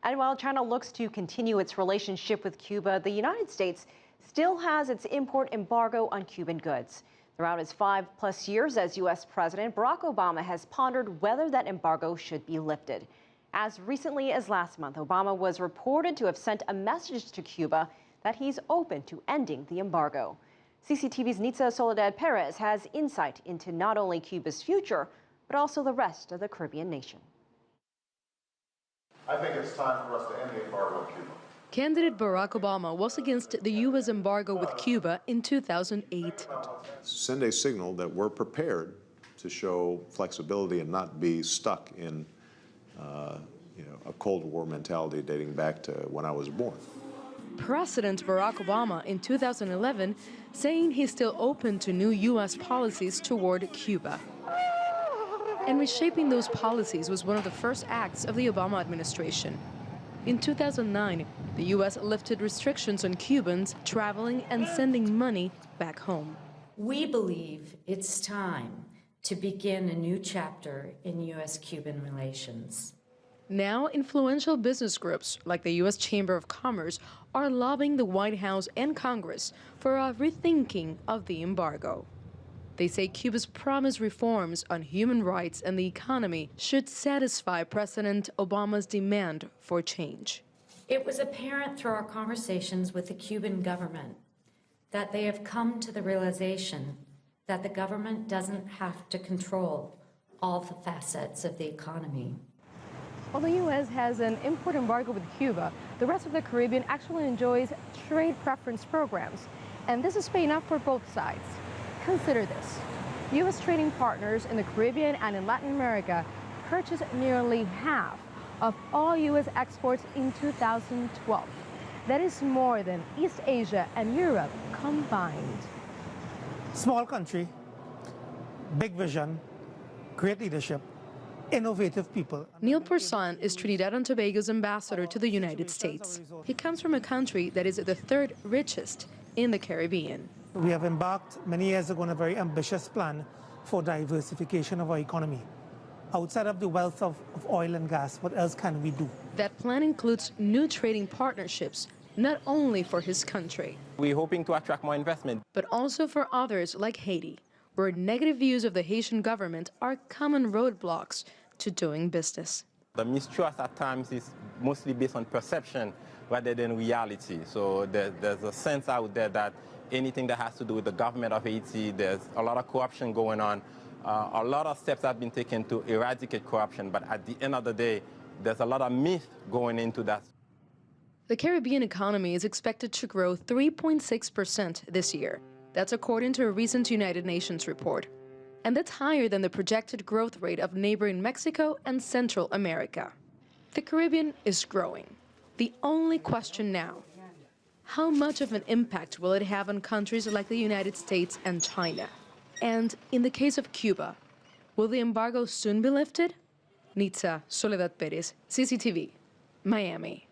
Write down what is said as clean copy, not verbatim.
And while China looks to continue its relationship with Cuba, the United States still has its import embargo on Cuban goods. Throughout his 5+ years as U.S. president, Barack Obama has pondered whether that embargo should be lifted. As recently as last month, Obama was reported to have sent a message to Cuba that he's open to ending the embargo. CCTV's Nitza Soledad-Perez has insight into not only Cuba's future, but also the rest of the Caribbean nation. I think it's time for us to end the embargo on Cuba. Candidate Barack Obama was against the U.S. embargo with Cuba in 2008. Send a signal that we're prepared to show flexibility and not be stuck in a Cold War mentality dating back to when I was born. President Barack Obama in 2011 saying he's still open to new U.S. policies toward Cuba. And reshaping those policies was one of the first acts of the Obama administration. In 2009, the U.S. lifted restrictions on Cubans traveling and sending money back home. We believe it's time to begin a new chapter in U.S.-Cuban relations. Now, influential business groups like the U.S. Chamber of Commerce are lobbying the White House and Congress for a rethinking of the embargo. They say Cuba's promised reforms on human rights and the economy should satisfy President Obama's demand for change. It was apparent through our conversations with the Cuban government that they have come to the realization that the government doesn't have to control all the facets of the economy. While the U.S. has an import embargo with Cuba, the rest of the Caribbean actually enjoys trade preference programs, and this is paying off for both sides. Consider this. U.S. trading partners in the Caribbean and in Latin America purchased nearly half of all U.S. exports in 2012. That is more than East Asia and Europe combined. Small country, big vision, great leadership, innovative people. Neil Poursan is Trinidad and Tobago's ambassador to the United States. He comes from a country that is the third richest in the Caribbean. We have embarked many years ago on a very ambitious plan for diversification of our economy. Outside of the wealth of oil and gas, what else can we do? That plan includes new trading partnerships, not only for his country. We're hoping to attract more investment, but also for others like Haiti, where negative views of the Haitian government are common roadblocks to doing business. The mistrust at times is mostly based on perception rather than reality. So there's a sense out there that anything that has to do with the government of Haiti, there's a lot of corruption going on. A lot of steps have been taken to eradicate corruption, but at the end of the day, there's a lot of myth going into that. The Caribbean economy is expected to grow 3.6% this year. That's according to a recent United Nations report. And that's higher than the projected growth rate of neighboring Mexico and Central America. The Caribbean is growing. The only question now, how much of an impact will it have on countries like the United States and China? And in the case of Cuba, will the embargo soon be lifted? Nitza, Soledad-Perez, CCTV, Miami.